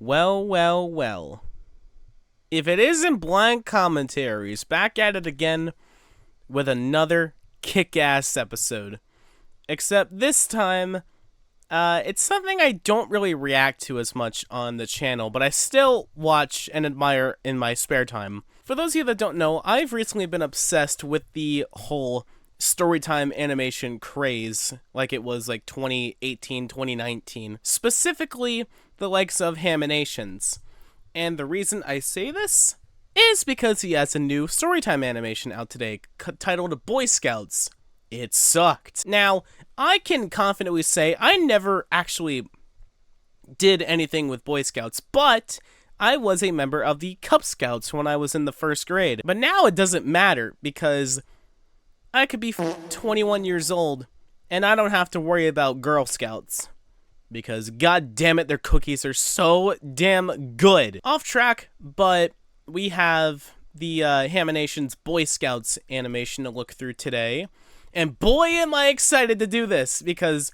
Well, well, well. If it isn't Blind Commentaries, back at it again with another kick-ass episode. Except this time, it's something I don't really react to as much on the channel, but I still watch and admire in my spare time. For those of you that don't know, I've recently been obsessed with the whole storytime animation craze, like it was like 2018, 2019. Specifically, the likes of Haminations. And the reason I say this is because he has a new storytime animation out today titled Boy Scouts. It sucked. Now, I can confidently say I never actually did anything with Boy Scouts, but I was a member of the Cub Scouts when I was in the first grade. But now it doesn't matter because I could be 21 years old and I don't have to worry about Girl Scouts. Because god damn it, their cookies are so damn good. Off track, but we have the Haminations Boy Scouts animation to look through today. And boy am I excited to do this, because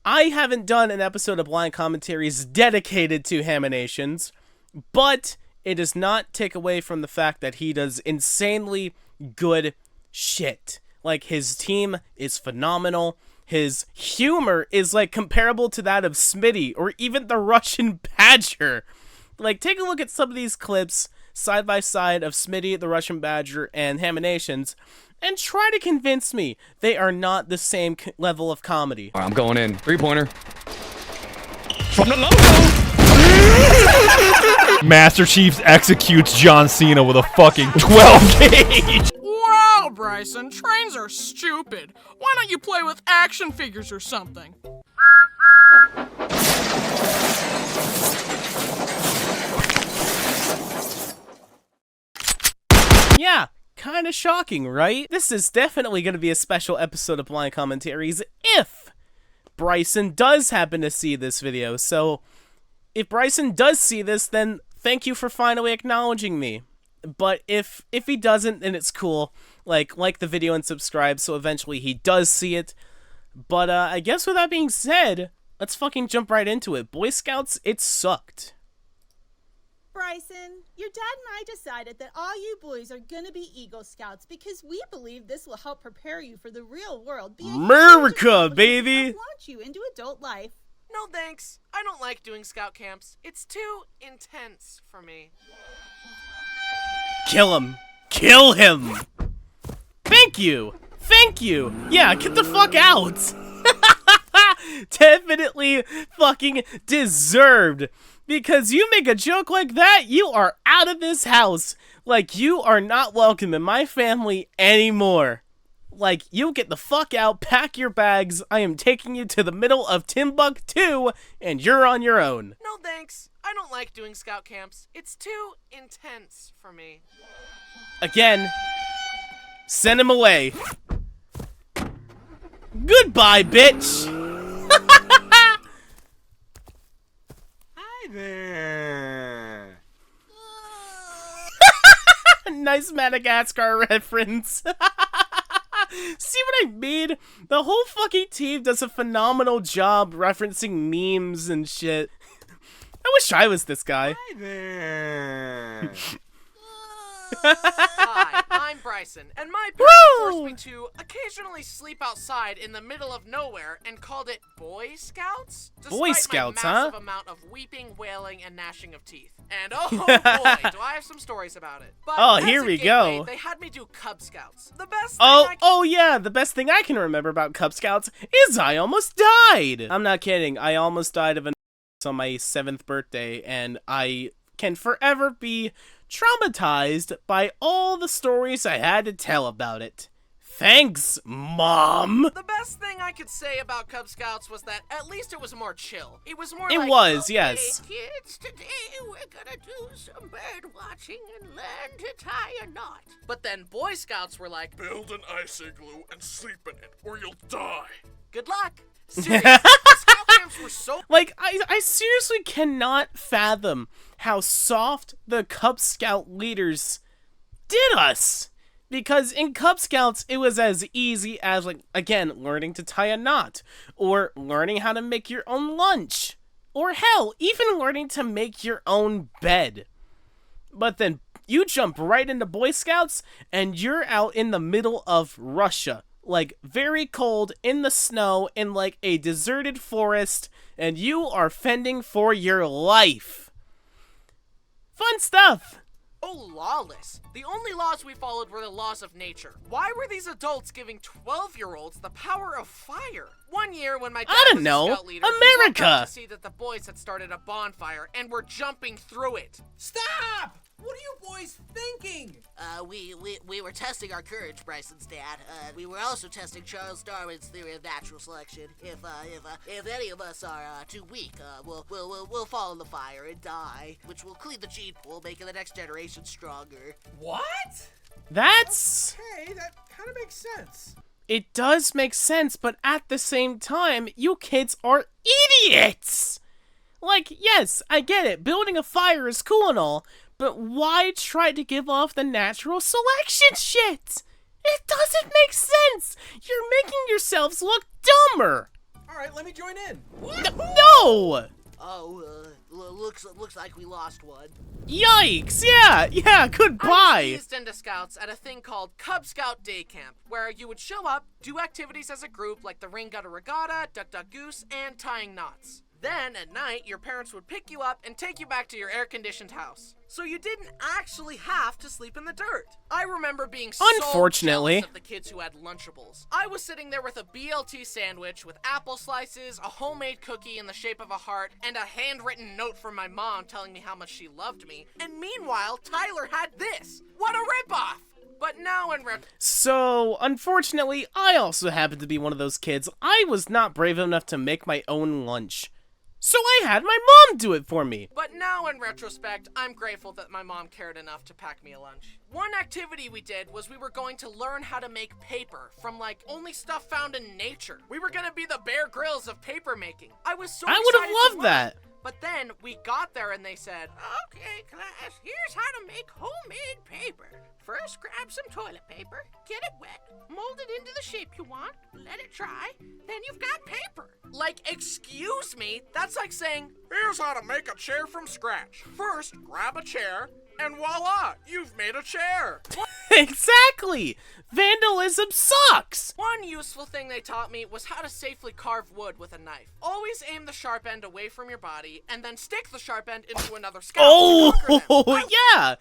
I haven't done an episode of Blind Commentaries dedicated to Haminations, but it does not take away from the fact that he does insanely good shit. Like, his team is phenomenal. His humor is, like, comparable to that of Smitty, or even the Russian Badger. Like, take a look at some of these clips, side by side, of Smitty, the Russian Badger, and Haminations, and try to convince me they are not the same level of comedy. I'm going in. Three-pointer. From the logo! Master Chief executes John Cena with a fucking 12 gauge. Wow, Bryson, trains are stupid. Why don't you play with action figures or something? Yeah, kinda shocking, right? This is definitely gonna be a special episode of Blind Commentaries if Bryson does happen to see this video. So, if Bryson does see this, then thank you for finally acknowledging me. But if he doesn't, then it's cool. Like the video and subscribe, so eventually he does see it. But I guess with that being said, let's fucking jump right into it. Boy Scouts, it sucked. Bryson, your dad and I decided that all you boys are gonna be Eagle Scouts because we believe this will help prepare you for the real world. America, baby! Launch you into adult life. No thanks. I don't like doing scout camps. It's too intense for me. Kill him! Kill him! Thank you! Thank you! Yeah, get the fuck out! Definitely fucking deserved! Because you make a joke like that, you are out of this house! Like, you are not welcome in my family anymore! Like, you get the fuck out, pack your bags, I am taking you to the middle of Timbuktu, and you're on your own. No thanks. I don't like doing scout camps. It's too intense for me. Again, send him away. Goodbye, bitch! Hi there. Nice Madagascar reference. See what I mean? The whole fucking team does a phenomenal job referencing memes and shit. I wish I was this guy. Hi there. Hi, I'm Bryson, and my parents forced me to occasionally sleep outside in the middle of nowhere and called it Boy Scouts? Boy Scouts, my massive amount of weeping, wailing, and gnashing of teeth. And oh boy, do I have some stories about it. But oh, as here a we gateway, go. They had me do Cub Scouts. The best Oh yeah, the best thing I can remember about Cub Scouts is I almost died. I'm not kidding. I almost died of an on my 7th birthday, and I can forever be traumatized by all the stories I had to tell about it. Thanks, Mom! The best thing I could say about Cub Scouts was that at least it was more chill. It was more It like, was, okay, yes. kids, today we're gonna do some bird watching and learn to tie a knot. But then Boy Scouts were like, build an ice igloo and sleep in it, or you'll die. good luck. Seriously, the scout camps were so... Like, I seriously cannot fathom how soft the Cub Scout leaders did us. Because in Cub Scouts, it was as easy as, like, again, learning to tie a knot. Or learning how to make your own lunch. or hell, even learning to make your own bed. But then you jump right into Boy Scouts, and you're out in the middle of Russia. Like, very cold, in the snow, in like a deserted forest, and you are fending for your life. Fun stuff! Oh, lawless. The only laws we followed were the laws of nature. Why were these adults giving 12-year-olds the power of fire? One year when my dad I don't was know. a scout leader, he woke up America! to see that the boys had started a bonfire and were jumping through it. Stop! What are you boys thinking? We were testing our courage, Bryson's dad. We were also testing Charles Darwin's theory of natural selection. If any of us are too weak, we'll fall in the fire and die, which will clean the gene pool, making the next generation stronger. What? That's... Hey, that kind of makes sense. It does make sense, but at the same time, you kids are idiots! Like, yes, I get it, building a fire is cool and all, but why try to give off the natural selection shit? It doesn't make sense! You're making yourselves look dumber! Alright, let me join in. No! Oh, looks like we lost one. Yikes! Yeah, goodbye! I was eased into Scouts at a thing called Cub Scout Day Camp, where you would show up, do activities as a group like the Ring Gutter Regatta, Duck Duck Goose, and tying knots. Then, at night, your parents would pick you up and take you back to your air-conditioned house. So you didn't actually have to sleep in the dirt. I remember being so Unfortunately. jealous of the kids who had Lunchables. I was sitting there with a BLT sandwich with apple slices, a homemade cookie in the shape of a heart, and a handwritten note from my mom telling me how much she loved me. And meanwhile, Tyler had this. What a ripoff! But now in So, unfortunately, I also happen to be one of those kids. I was not brave enough to make my own lunch. So I had my mom do it for me. But now in retrospect, I'm grateful that my mom cared enough to pack me a lunch. One activity we did was we were going to learn how to make paper from like only stuff found in nature. We were gonna be the Bear Grylls of paper making. I was so I would excited have to loved that. But then we got there and they said, "Okay, class, here's how to make homemade paper. First, grab some toilet paper, get it wet, mold it into the shape you want, let it dry, then you've got paper." Like, excuse me? That's like saying, Here's how to make a chair from scratch. First, grab a chair, and voila, you've made a chair. Exactly! Vandalism sucks! one useful thing they taught me was how to safely carve wood with a knife. Always aim the sharp end away from your body, and then stick the sharp end into another scout to conquer them. Oh, yeah!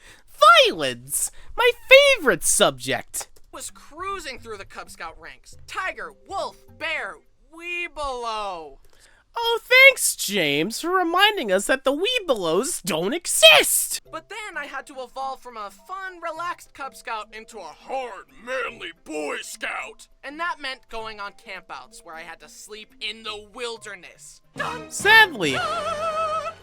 Violence! My favorite subject! Was cruising through the Cub Scout ranks. Tiger, wolf, bear, weebelow. Oh, thanks, James, for reminding us that the Weebelows don't exist! But then I had to evolve from a fun, relaxed Cub Scout into a Hard, manly Boy Scout. and that meant going on campouts where I had to sleep in the wilderness. Sadly.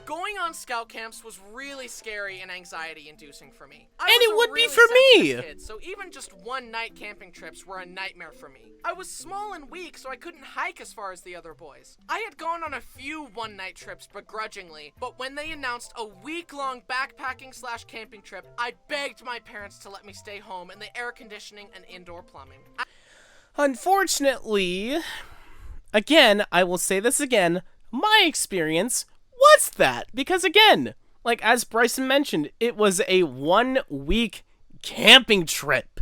Going on scout camps was really scary and anxiety-inducing for me. And it would be for me. Kid, so even just one-night camping trips were a nightmare for me. I was small and weak, so I couldn't hike as far as the other boys. I had gone on a few one-night trips begrudgingly, but when they announced a week-long backpacking/camping trip, I begged my parents to let me stay home in the air conditioning and indoor plumbing. Unfortunately, again, I will say this again, my experience was that. Because again, like as Bryson mentioned, it was a 1 week camping trip.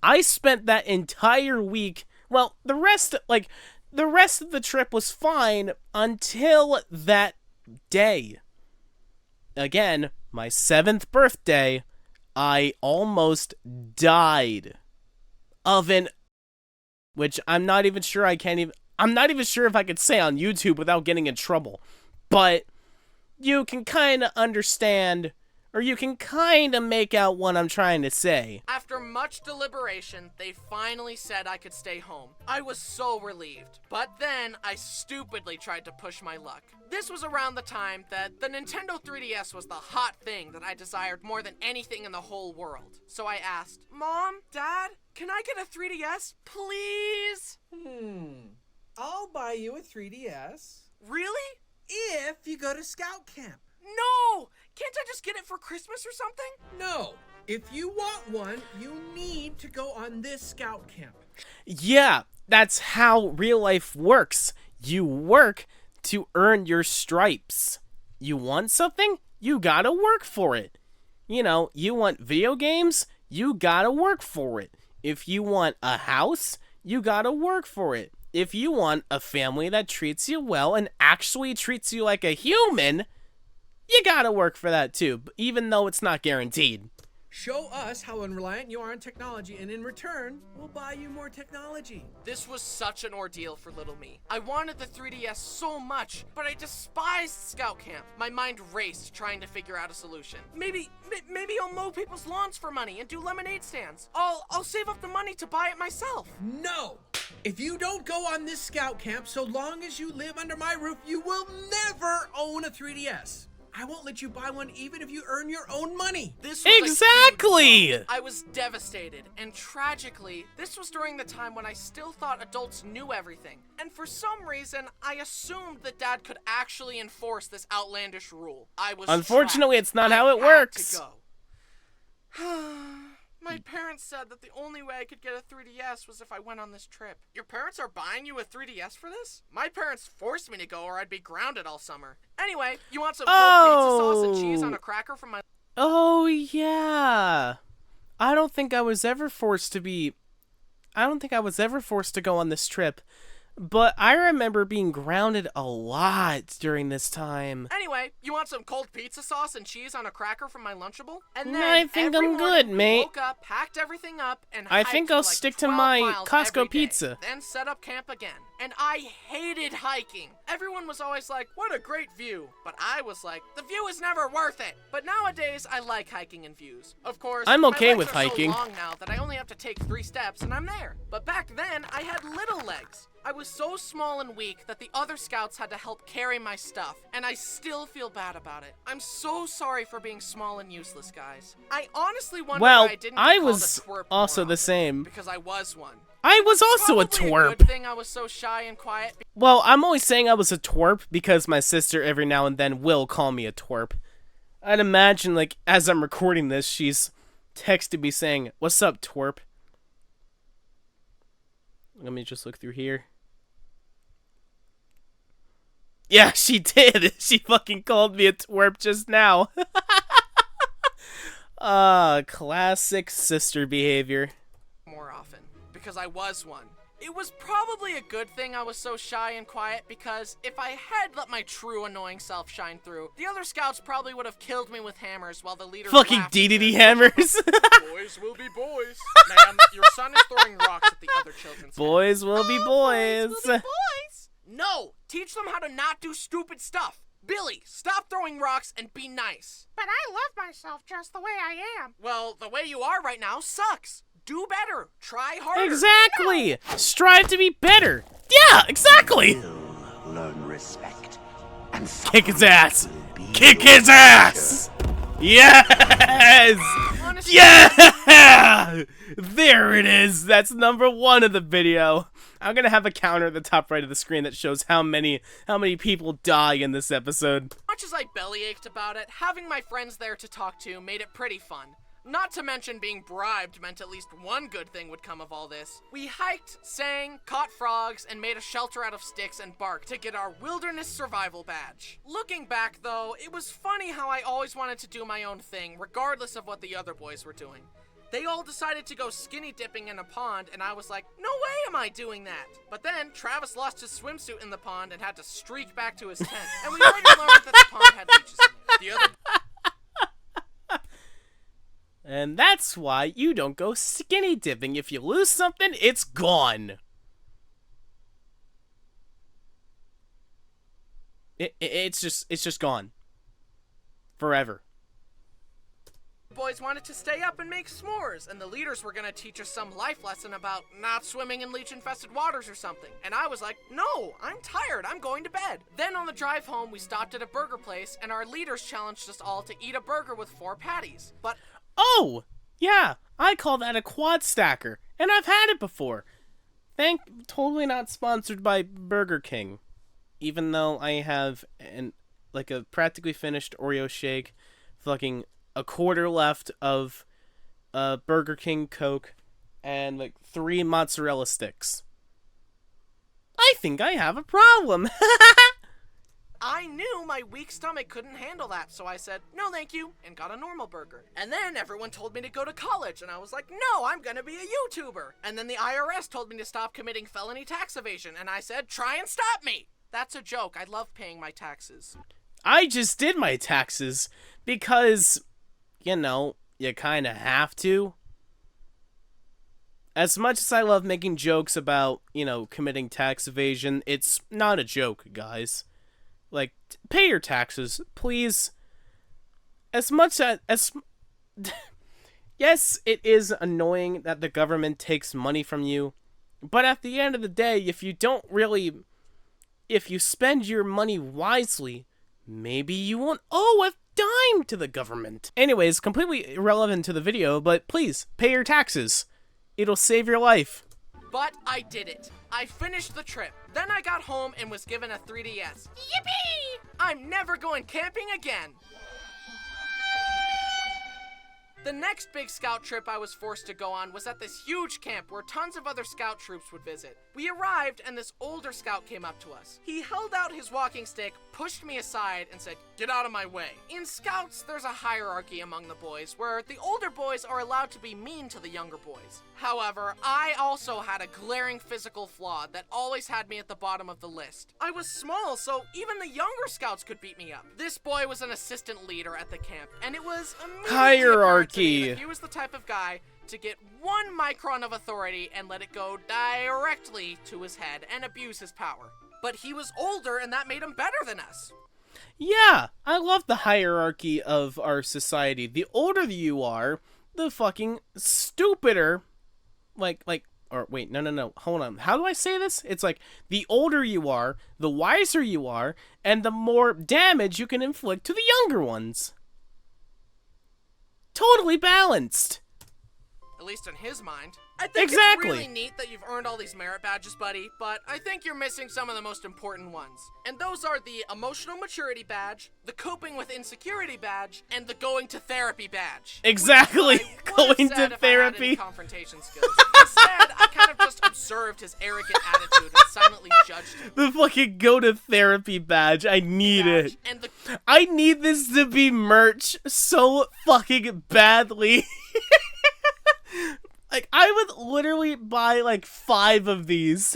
I spent that entire week, well, the rest of the trip was fine until that day. Again, my 7th birthday, I almost died of an, which I'm not even sure if I could say on YouTube without getting in trouble. But you can kind of understand, or you can kind of make out what I'm trying to say. After much deliberation, they finally said I could stay home. I was so relieved. But then, I stupidly tried to push my luck. This was around the time that the Nintendo 3DS was the hot thing that I desired more than anything in the whole world. So I asked, "Mom, Dad, can I get a 3DS, please?" I'll buy you a 3DS. Really? If you go to scout camp. No! Can't I just get it for Christmas or something? No. If you want one, you need to go on this scout camp. Yeah, that's how real life works. You work to earn your stripes. You want something? You gotta work for it. You know, you want video games? You gotta work for it. If you want a house, you gotta work for it. If you want a family that treats you well and actually treats you like a human, you gotta work for that too, even though it's not guaranteed. Show us how unreliant you are on technology, and in return, we'll buy you more technology. This was such an ordeal for little me. I wanted the 3DS so much, but I despised Scout Camp. My mind raced trying to figure out a solution. Maybe I'll mow people's lawns for money and do lemonade stands. I'll save up the money to buy it myself. No! If you don't go on this Scout Camp, so long as you live under my roof, you will never own a 3DS. I won't let you buy one even if you earn your own money. This was Exactly! I was devastated, and tragically, this was during the time when I still thought adults knew everything. And for some reason, I assumed that Dad could actually enforce this outlandish rule. I was Unfortunately, trapped. it's not I how it had works. to go. My parents said that the only way I could get a 3DS was if I went on this trip. Your parents are buying you a 3DS for this? My parents forced me to go or I'd be grounded all summer. Anyway, you want some cold pizza sauce and cheese on a cracker from my... Oh, yeah. I don't think I was ever forced to go on this trip. But I remember being grounded a lot during this time. Anyway, you want some cold pizza sauce and cheese on a cracker from my Lunchable? And No, then I think every I'm morning good, we mate. Woke up, packed everything up, and I hiked think for I'll like stick to 12 my miles Costco every day, pizza. Then set up camp again. And I hated hiking. Everyone was always like, "What a great view!" But I was like, "The view is never worth it." But nowadays, I like hiking and views. Of course, I'm okay my legs with are hiking. so long now that I only have to take 3 steps and I'm there. But back then, I had little legs. I was so small and weak that the other scouts had to help carry my stuff, and I still feel bad about it. I'm so sorry for being small and useless, guys. I honestly wonder Well, why I didn't get I called was a twerp also more the often, same. because I was one. I was also a Probably twerp. good thing I was so shy and quiet. Well, I'm only saying I was a twerp because my sister every now and then will call me a twerp. I'd imagine, like, as I'm recording this, she's texted me saying, "What's up, twerp?" Let me just look through here. Yeah, she did. She fucking called me a twerp just now. Classic sister behavior. More often, because I was one. It was probably a good thing I was so shy and quiet, because if I had let my true annoying self shine through, the other scouts probably would have killed me with hammers while the leaders Fucking laughed and DDD said, hammers. Boys will be boys. Ma'am, your son is throwing rocks at the other children's Boys will be boys. Boys! No! Teach them how to not do stupid stuff. Billy, stop throwing rocks and be nice. But I love myself just the way I am. Well, the way you are right now sucks. Do better. Try harder. Exactly. Strive to be better. Yeah, exactly. Learn respect and Kick his ass. Kick his ass. Yes. Honestly, Yeah. There it is. That's number 1 of the video. I'm gonna have a counter at the top right of the screen that shows how many people die in this episode. much as I bellyached about it, having my friends there to talk to made it pretty fun. Not to mention being bribed meant at least one good thing would come of all this. We hiked, sang, caught frogs, and made a shelter out of sticks and bark to get our wilderness survival badge. Looking back though, it was funny how I always wanted to do my own thing, regardless of what the other boys were doing. They all decided to go skinny dipping in a pond, and I was like, no way am I doing that. But then, Travis lost his swimsuit in the pond and had to streak back to his tent, and we already learned that the pond had leeches in it. The other And that's why you don't go skinny dipping. If you lose something, it's gone. It's just gone. Forever. boys wanted to stay up and make s'mores, and the leaders were gonna teach us some life lesson about not swimming in leech-infested waters or something. And I was like, no, I'm tired, I'm going to bed. Then on the drive home, we stopped at a burger place, and our leaders challenged us all to eat a burger with 4 patties. But Oh, yeah, I call that a quad stacker, and I've had it before. Totally not sponsored by Burger King, even though I have a practically finished Oreo shake, fucking a quarter left of Burger King Coke, and like 3 mozzarella sticks. I think I have a problem. I knew my weak stomach couldn't handle that, so I said, no thank you, and got a normal burger. And then everyone told me to go to college, and I was like, no, I'm gonna be a YouTuber. And then the IRS told me to stop committing felony tax evasion, and I said, try and stop me. That's a joke. I love paying my taxes. I just did my taxes because, you know, you kind of have to. As much as I love making jokes about, you know, committing tax evasion, it's not a joke, guys. Like, pay your taxes, please. As much as yes, it is annoying that the government takes money from you, but at the end of the day, if you spend your money wisely, maybe you won't owe a dime to the government. Anyways, completely irrelevant to the video, but please, pay your taxes. It'll save your life. But I did it. I finished the trip. Then I got home and was given a 3DS. Yippee! I'm never going camping again. The next big scout trip I was forced to go on was at this huge camp where tons of other scout troops would visit. We arrived and this older scout came up to us. He held out his walking stick, pushed me aside, and said, get out of my way. In scouts, there's a hierarchy among the boys where the older boys are allowed to be mean to the younger boys. However, I also had a glaring physical flaw that always had me at the bottom of the list. I was small, so even the younger scouts could beat me up. This boy was an assistant leader at the camp, and it was immediately apparent to me that he was the type of guy to get 1 micron of authority and let it go directly to his head and abuse his power. But he was older, and that made him better than us. Yeah, I love the hierarchy of our society. The older you are, the fucking stupider. No, hold on. How do I say this? It's like, the older you are, the wiser you are, and the more damage you can inflict to the younger ones. Totally balanced. At least in his mind. I think Exactly. It's really neat that you've earned all these merit badges, buddy, but I think you're missing some of the most important ones. And those are the Emotional Maturity Badge, the Coping with Insecurity Badge, and the Going to Therapy Badge. Exactly. Going to therapy. Confrontation skills. Instead, I kind of just observed his arrogant attitude and silently judged him. The fucking go to therapy badge. I need it. And the I need this to be merch so fucking badly. Like, I would literally buy, like, 5 of these.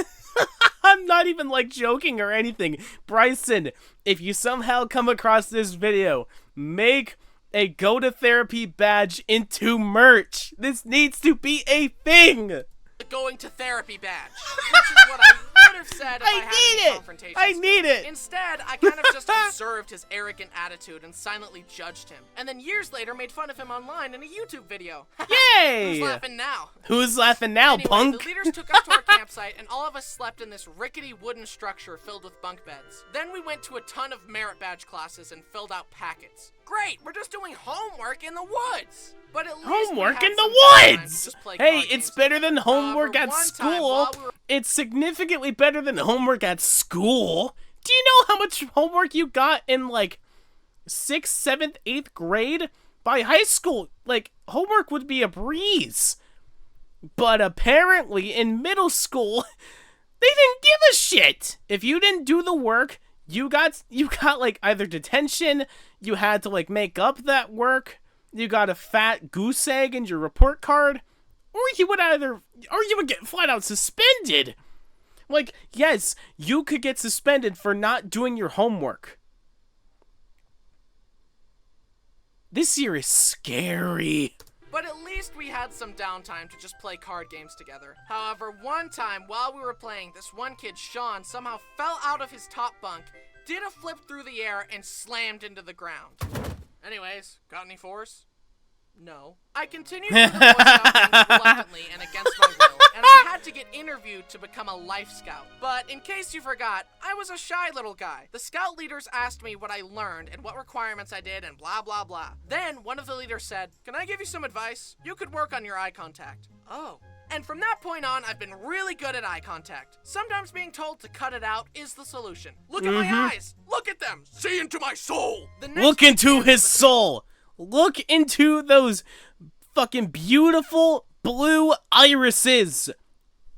I'm not even, like, joking or anything. Bryson, if you somehow come across this video, make a go-to-therapy badge into merch. This needs to be a thing. Going to Therapy badge, which is what I would have said if I had any confrontation I skills. need it. Instead, I kind of just observed his arrogant attitude and silently judged him. And then years later made fun of him online in a YouTube video. Yay! Who's laughing now? Who's laughing now, Anyway, punk? the leaders took us to our campsite, and all of us slept in this rickety wooden structure filled with bunk beds. Then we went to a ton of merit badge classes and filled out packets. Great, we're just doing homework in the woods. But at least Homework we in had the some downtime to woods! just play Hey, card it's games better together. than homework at One time school. while we were It's significantly better than homework at school. Do you know how much homework you got in, like, 6th, 7th, 8th grade? By high school, like, homework would be a breeze. But apparently, in middle school, they didn't give a shit. If you didn't do the work, you got like, either detention, you had to, like, make up that work, you got a fat goose egg in your report card, or you would get flat out suspended. Like, yes, you could get suspended for not doing your homework. This year is scary. But at least we had some downtime to just play card games together. However, one time while we were playing, this one kid, Sean, somehow fell out of his top bunk, did a flip through the air, and slammed into the ground. Anyways, got any fours? No. I continued through the Boy Scout ranks reluctantly and against my will, and I had to get interviewed to become a Life Scout. But in case you forgot, I was a shy little guy. The scout leaders asked me what I learned and what requirements I did and blah blah blah. Then one of the leaders said, "Can I give you some advice? You could work on your eye contact." Oh. And from that point on, I've been really good at eye contact. Sometimes being told to cut it out is the solution. Look at my eyes! Look at them! See into my soul! Look into his soul! Look into those fucking beautiful blue irises!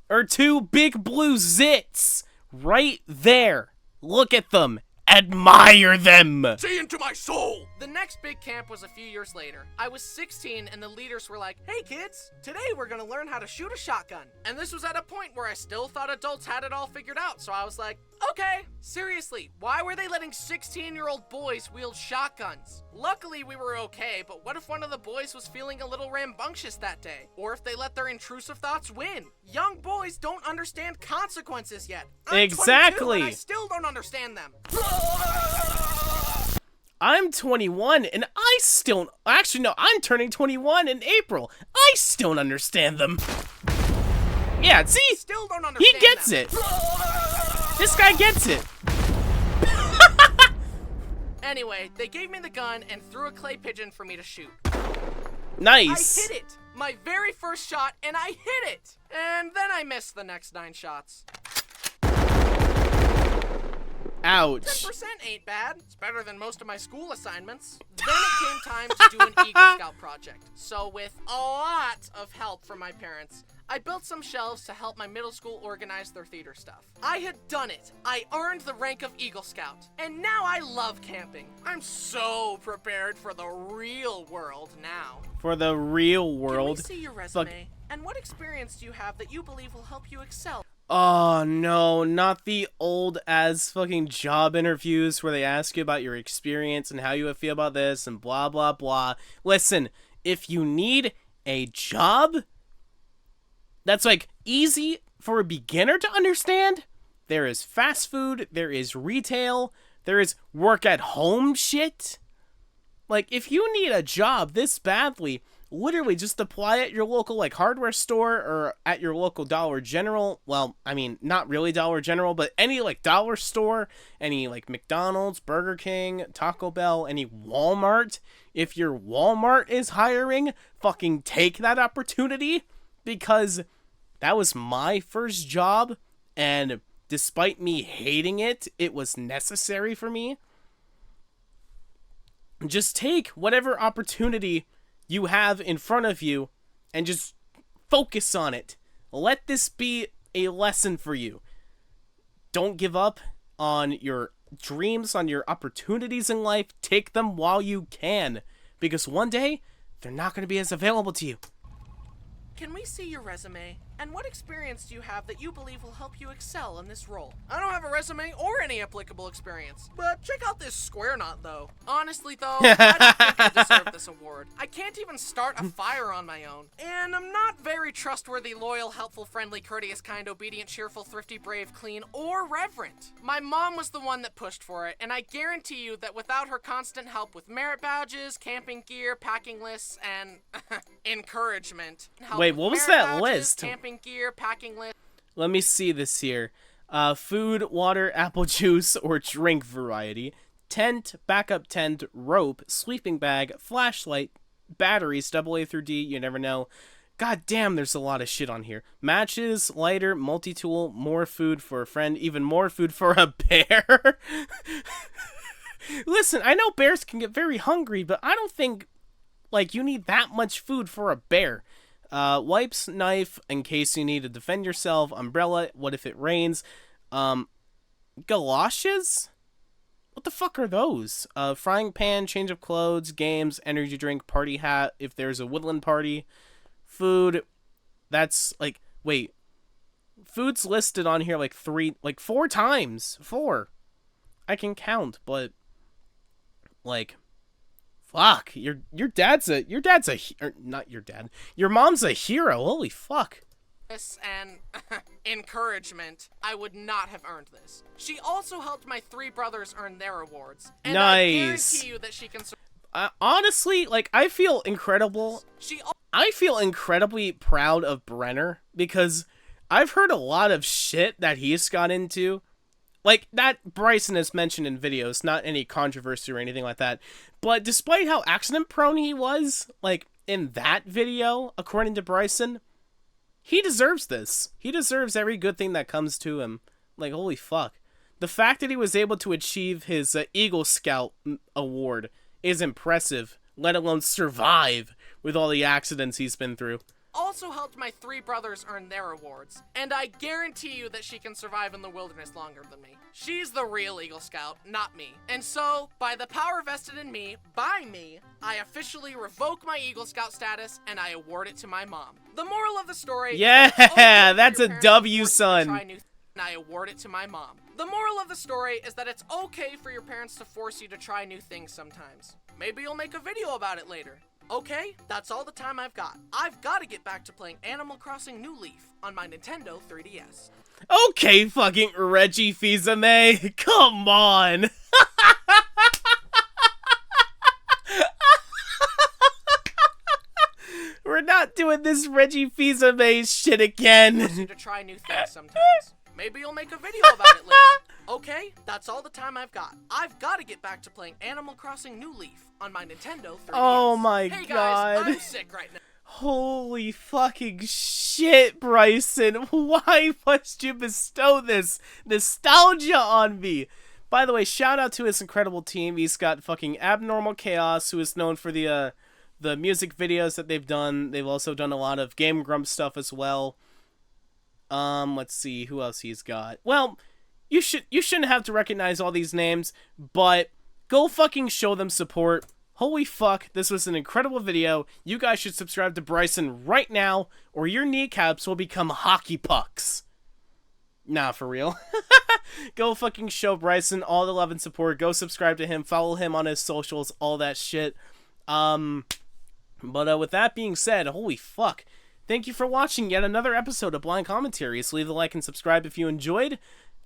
Or 2 big blue zits! Right there! Look at them! admire them. See into my soul! The next big camp was a few years later. I was 16 and the leaders were like, "Hey kids, today we're gonna learn how to shoot a shotgun." And this was at a point where I still thought adults had it all figured out, so I was like, okay. Seriously, why were they letting 16-year-old boys wield shotguns? Luckily we were okay, but what if one of the boys was feeling a little rambunctious that day? Or if they let their intrusive thoughts win? Young boys don't understand consequences yet. I'm 22 Exactly. and I still don't understand them. I'm 21 and I still... Actually, no, I'm turning 21 in April. I still don't understand them. Yeah, see? Still don't He understand gets them. it. This guy gets it. Anyway, they gave me the gun and threw a clay pigeon for me to shoot. Nice. I hit it! My very first shot, and I hit it! And then I missed the next 9 shots. Ouch. 10% ain't bad. It's better than most of my school assignments. Then it came time to do an Eagle Scout project. So with a lot of help from my parents, I built some shelves to help my middle school organize their theater stuff. I had done it. I earned the rank of Eagle Scout. And now I love camping. I'm so prepared for the real world now. For the real Can we world. see your resume? And what experience do you have that you believe will help you excel? Oh no, not the old as fucking job interviews where they ask you about your experience and how you would feel about this and blah blah blah. Listen, if you need a job that's like easy for a beginner to understand, there is fast food, there is retail, there is work at home shit. Like, if you need a job this badly, literally just apply at your local, like, hardware store or at your local Dollar General. Well, I mean, not really Dollar General, but any, like, dollar store, any, like, McDonald's, Burger King, Taco Bell, any Walmart. If your Walmart is hiring, fucking take that opportunity, because that was my first job, and despite me hating it, it was necessary for me. Just take whatever opportunity you have in front of you and just focus on it. Let this be a lesson for you. Don't give up on your dreams, on your opportunities in life. Take them while you can, because one day they're not going to be as available to you. Can we see your resume? And what experience do you have that you believe will help you excel in this role? I don't have a resume or any applicable experience, but check out this square knot though. Honestly though, I don't think I deserve this award. I can't even start a fire on my own. And I'm not very trustworthy, loyal, helpful, friendly, courteous, kind, obedient, cheerful, thrifty, brave, clean, or reverent. My mom was the one that pushed for it, and I guarantee you that without her constant help with merit badges, camping gear, packing lists, and encouragement. Wait, what was that list? Camping gear, packing list. Let me see this here. Food, water, apple juice, or drink variety. Tent, backup tent, rope, sleeping bag, flashlight, batteries, AA through D, you never know. God damn, there's a lot of shit on here. Matches, lighter, multi-tool, more food for a friend, even more food for a bear. Listen, I know bears can get very hungry, but I don't think, like, you need that much food for a bear. Wipes, knife, in case you need to defend yourself, umbrella, what if it rains, galoshes? What the fuck are those? Frying pan, change of clothes, games, energy drink, party hat, if there's a woodland party, food, that's, like, wait, food's listed on here, like, 4 times, 4, I can count, but, like, fuck, your mom's a hero, holy fuck. And encouragement, I would not have earned this. She also helped my 3 brothers earn their awards. And Nice. I guarantee you that she can... Honestly, like, I feel incredibly proud of Brenner, because I've heard a lot of shit that he's got into. Like, that Bryson has mentioned in videos, not any controversy or anything like that. But despite how accident-prone he was, like, in that video, according to Bryson, he deserves this. He deserves every good thing that comes to him. Like, holy fuck. The fact that he was able to achieve his Eagle Scout award is impressive, let alone survive with all the accidents he's been through. also helped my 3 brothers earn their awards. And I guarantee you that she can survive in the wilderness longer than me. She's the real Eagle Scout, not me. And so, by the power vested in me, by me, I officially revoke my Eagle Scout status and I award it to my mom. The moral of the story Yeah, is that it's okay for that's your a parents to W, force you to son. try new and I award it to my mom. The moral of the story is that it's okay for your parents to force you to try new things sometimes. Maybe you'll make a video about it later. Okay, that's all the time I've got. I've got to get back to playing Animal Crossing New Leaf on my Nintendo 3DS. Okay, fucking Reggie Fils-Aimé, come on. We're not doing this Reggie Fils-Aimé shit again. You to try new things sometimes. Maybe you'll make a video about it later. Okay, that's all the time I've got. I've got to get back to playing Animal Crossing New Leaf on my Nintendo 3DS. Oh my hey God. guys, I'm sick right now. Holy fucking shit, Bryson. Why must you bestow this nostalgia on me? By the way, shout out to his incredible team. He's got fucking Abnormal Chaos, who is known for the music videos that they've done. They've also done a lot of Game Grumps stuff as well. Let's see who else he's got. Well, you shouldn't have to recognize all these names, but go fucking show them support. Holy fuck, this was an incredible video. You guys should subscribe to Bryson right now, or your kneecaps will become hockey pucks. Nah, for real. Go fucking show Bryson all the love and support. Go subscribe to him, follow him on his socials, all that shit. But with that being said, holy fuck. Thank you for watching yet another episode of Blind Commentaries. Leave a like and subscribe if you enjoyed.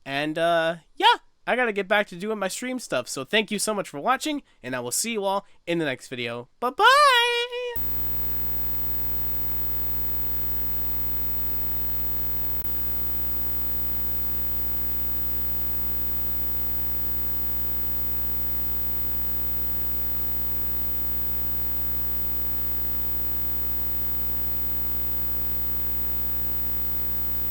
And, yeah, I gotta get back to doing my stream stuff. So thank you so much for watching, and I will see you all in the next video. Bye-bye!